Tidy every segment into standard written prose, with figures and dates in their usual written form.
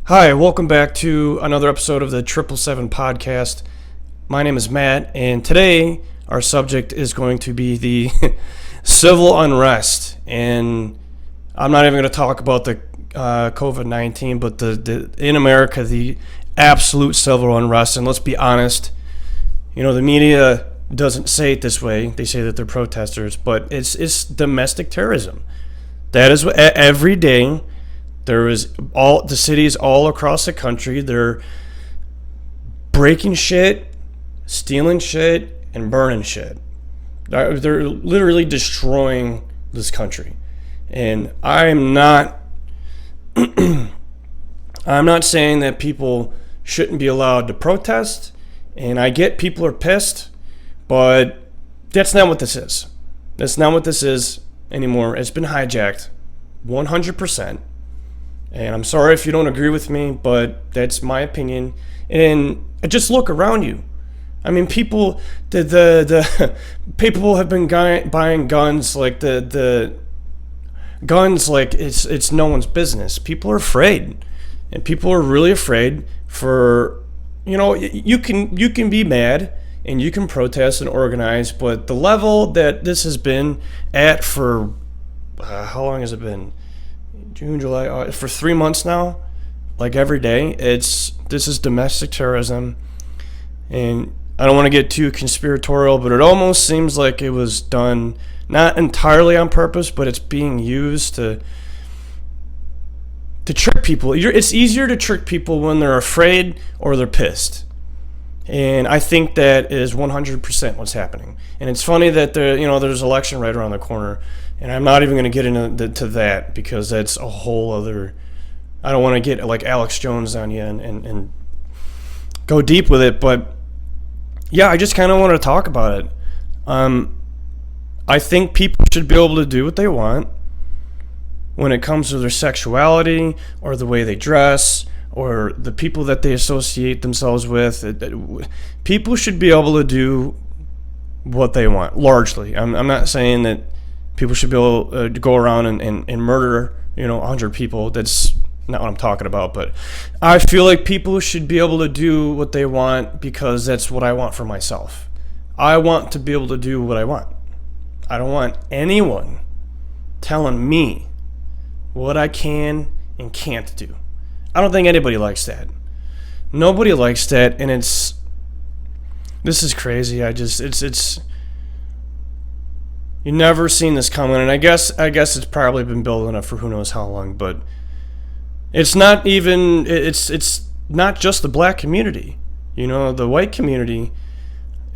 Hi, welcome back to another episode of the 777 podcast. My name is Matt, and today our subject is going to be the civil unrest. And I'm not even going to talk about the COVID-19, but in America, the absolute civil unrest. And let's be honest, the media doesn't say it this way. They say that they're protesters, but it's domestic terrorism. That is what every day. There is all the cities all across the country. They're breaking shit, stealing shit, and burning shit. They're literally destroying this country. And I'm not saying that people shouldn't be allowed to protest. And I get people are pissed, but that's not what this is. That's not what this is anymore. It's been hijacked 100%. And I'm sorry if you don't agree with me, but that's my opinion. And just look around you. I mean, people, the people have been buying guns like the guns like it's no one's business. People are afraid, and people are really afraid for, you can be mad and you can protest and organize, but the level that this has been at for how long has it been? June, July, for 3 months now, like every day. This is domestic terrorism, and I don't want to get too conspiratorial, but it almost seems like it was done not entirely on purpose, but it's being used to trick people. It's easier to trick people when they're afraid or they're pissed, and I think that is 100% what's happening. And it's funny that there's election right around the corner. And I'm not even going to get into that because that's a whole other. I don't want to get like Alex Jones on you and go deep with it. But yeah, I just kind of want to talk about it. I think people should be able to do what they want when it comes to their sexuality or the way they dress or the people that they associate themselves with. People should be able to do what they want, largely. I'm not saying that people should be able to go around and murder, 100 people. That's not what I'm talking about. But I feel like people should be able to do what they want because that's what I want for myself. I want to be able to do what I want. I don't want anyone telling me what I can and can't do. I don't think anybody likes that. Nobody likes that, and this is crazy. It's you never seen this coming, and I guess it's probably been building up for who knows how long, but it's not even it's not just the black community. The white community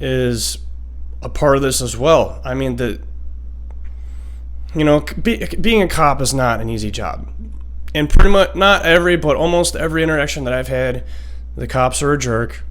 is a part of this as well. I mean, being a cop is not an easy job. And pretty much but almost every interaction that I've had, the cops are a jerk.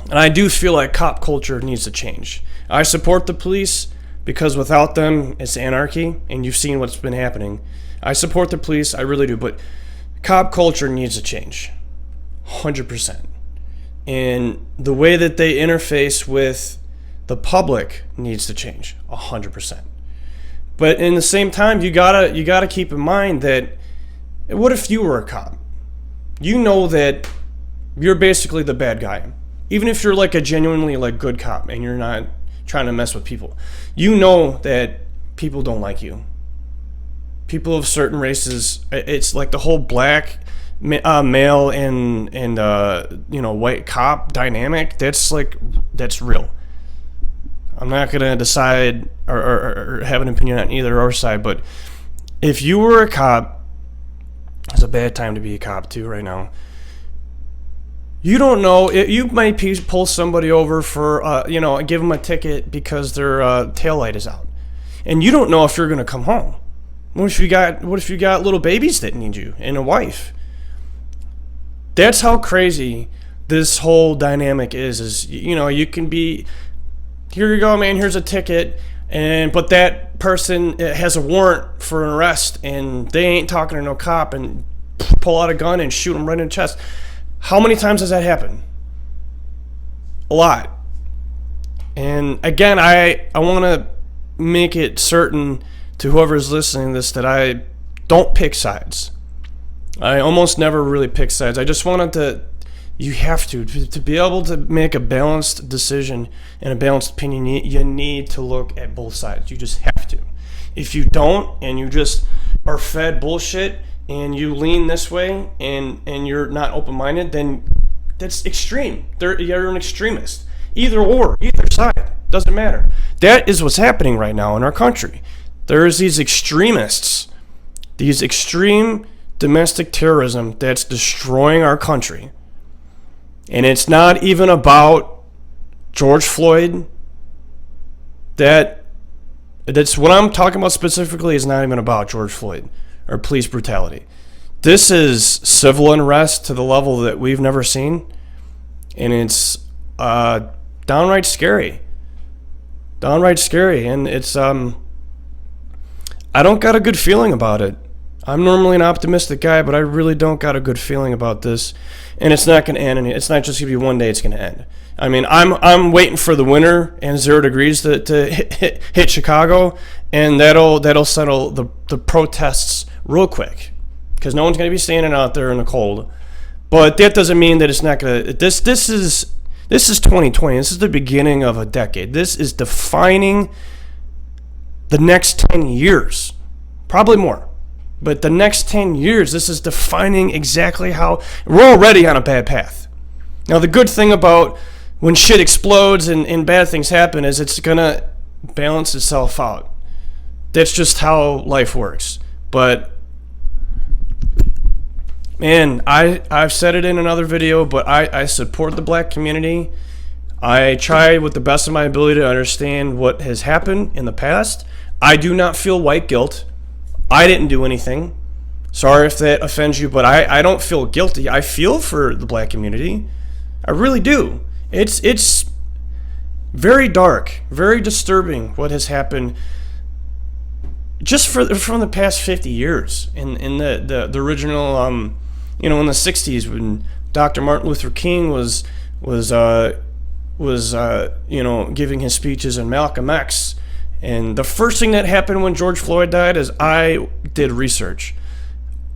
And I do feel like cop culture needs to change. I support the police because without them, it's anarchy, and you've seen what's been happening. I support the police, I really do, but cop culture needs to change, 100%. And the way that they interface with the public needs to change, 100%. But in the same time, you gotta keep in mind that, what if you were a cop? You know that you're basically the bad guy. Even if you're like a genuinely like good cop and you're not trying to mess with people, you know that people don't like you. People of certain races, it's like the whole black male and white cop dynamic. That's real. I'm not gonna decide or have an opinion on either or side, but if you were a cop, it's a bad time to be a cop too right now. You don't know. You might pull somebody over for, give them a ticket because their taillight is out, and you don't know if you're going to come home. What if you got little babies that need you and a wife? That's how crazy this whole dynamic is. You can be, here you go, man. Here's a ticket, but that person has a warrant for an arrest, and they ain't talking to no cop, and pull out a gun and shoot them right in the chest. How many times has that happened? A lot. And again, I want to make it certain to whoever's listening to this that I don't pick sides. I almost never really pick sides. I just wanted to. You have to be able to make a balanced decision and a balanced opinion. You need to look at both sides. You just have to. If you don't, and you just are fed bullshit, and you lean this way, and you're not open-minded, then that's extreme. You're an extremist. Either side, doesn't matter. That is what's happening right now in our country. There's these extremists, these extreme domestic terrorism that's destroying our country. And it's not even about George Floyd. That's what I'm talking about specifically is not even about George Floyd or police brutality. This is civil unrest to the level that we've never seen. And it's downright scary. And it's I don't got a good feeling about it. I'm normally an optimistic guy, but I really don't got a good feeling about this. And it's not going to end. It's not just going to be one day. It's going to end. I mean, I'm waiting for the winter and 0 degrees to hit Chicago, and that'll settle the protests real quick, because no one's going to be standing out there in the cold. But that doesn't mean that it's not going to. This is 2020. This is the beginning of a decade. This is defining the next 10 years, probably more. But the next 10 years, this is defining exactly how we're already on a bad path. Now, the good thing about when shit explodes and bad things happen is it's going to balance itself out. That's just how life works. But, man, I've said it in another video, but I support the black community. I try with the best of my ability to understand what has happened in the past. I do not feel white guilt. I didn't do anything. Sorry if that offends you, but I don't feel guilty. I feel for the black community. I really do. It's very dark, very disturbing what has happened just from the past 50 years in the original in the 60s when Dr. Martin Luther King was giving his speeches in Malcolm X. And the first thing that happened when George Floyd died is I did research.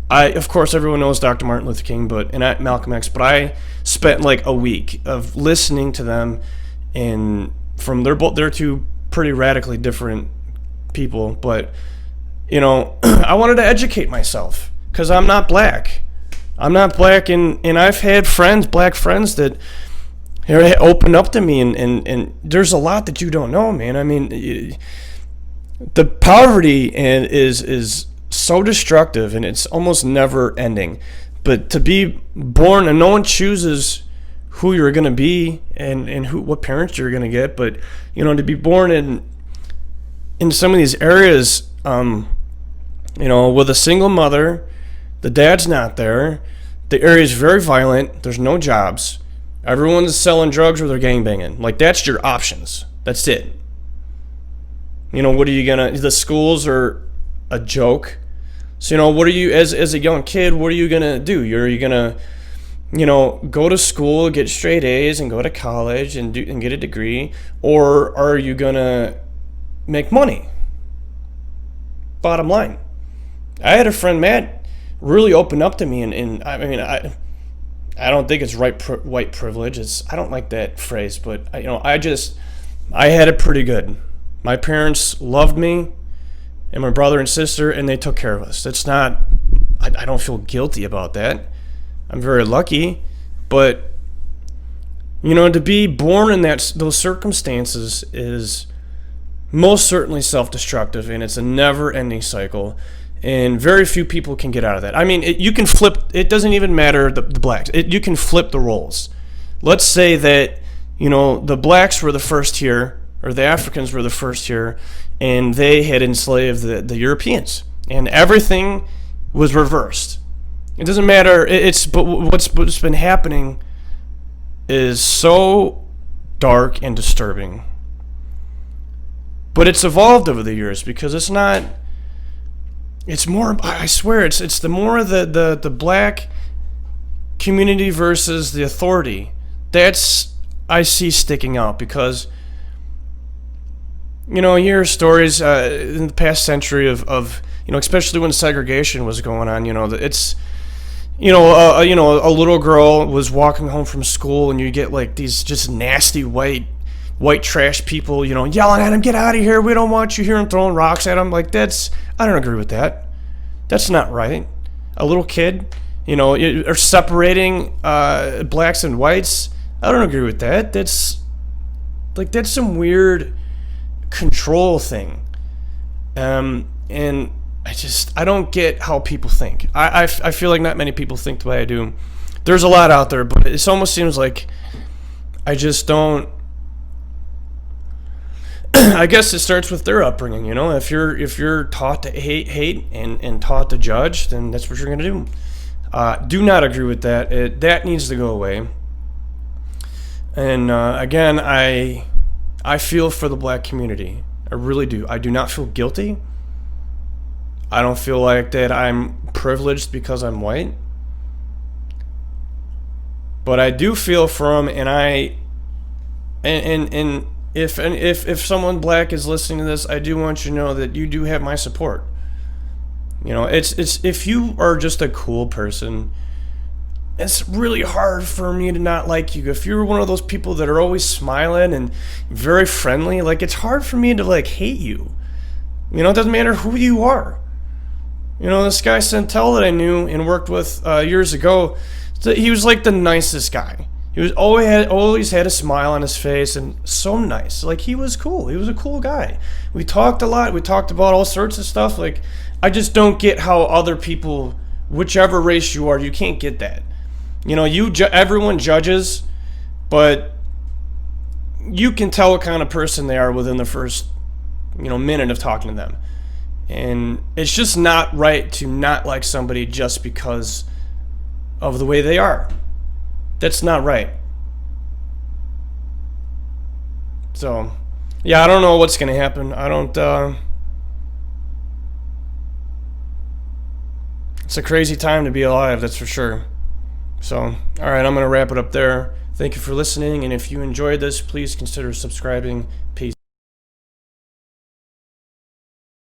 Of course, everyone knows Dr. Martin Luther King, and Malcolm X, but I spent like a week of listening to them, and they're two pretty radically different people, but I wanted to educate myself because I'm not black. And I've had black friends that opened up to me, and there's a lot that you don't know, man. I mean, the poverty is so destructive, and it's almost never ending. But to be born, and no one chooses who you're going to be and what parents you're going to get, but to be born in some of these areas, with a single mother, the dad's not there, the area is very violent, there's no jobs. Everyone's selling drugs or they're gangbanging. Like, that's your options. That's it. What are you gonna? The schools are a joke. So what are you as a young kid? What are you gonna do? Are you gonna, go to school, get straight A's, and go to college and get a degree, or are you gonna make money? Bottom line, I had a friend, Matt, really open up to me, and I don't think it's white privilege. I don't like that phrase, but I had it pretty good. My parents loved me and my brother and sister, and they took care of us. That's not, I don't feel guilty about that. I'm very lucky, but to be born in those circumstances is most certainly self-destructive, and it's a never-ending cycle. And very few people can get out of that. I mean, you can flip. It doesn't even matter the blacks. You can flip the roles. Let's say that the blacks were the first here, or the Africans were the first here, and they had enslaved the Europeans, and everything was reversed. It doesn't matter. But what's been happening is so dark and disturbing. But it's evolved over the years because it's not. It's more. I swear, it's the more the black community versus the authority. That's I see sticking out because you hear stories in the past century of especially when segregation was going on. a little girl was walking home from school, and you get like these just nasty white trash people, yelling at him, "Get out of here! We don't want you here!" and throwing rocks at him. Like I don't agree with that. That's not right. A little kid, or separating blacks and whites. I don't agree with that. That's some weird control thing. And I don't get how people think. I feel like not many people think the way I do. There's a lot out there, but it almost seems like I just don't. I guess it starts with their upbringing, If you're taught to hate and taught to judge, then that's what you're gonna do. Do not agree with that. That needs to go away. And again, I feel for the black community. I really do. I do not feel guilty. I don't feel like that I'm privileged because I'm white. But I do feel for them, and if someone black is listening to this, I do want you to know that you do have my support. It's if you are just a cool person, it's really hard for me to not like you. If you're one of those people that are always smiling and very friendly, like, it's hard for me to like hate you. It doesn't matter who you are. This guy Santel that I knew and worked with years ago, he was like the nicest guy. He was always had a smile on his face and so nice. Like, he was cool. He was a cool guy. We talked a lot. We talked about all sorts of stuff. Like, I just don't get how other people, whichever race you are, you can't get that. Everyone judges, but you can tell what kind of person they are within the first, minute of talking to them. And it's just not right to not like somebody just because of the way they are. That's not right. So, yeah, I don't know what's going to happen. It's a crazy time to be alive, that's for sure. So, all right, I'm going to wrap it up there. Thank you for listening, and if you enjoyed this, please consider subscribing. Peace.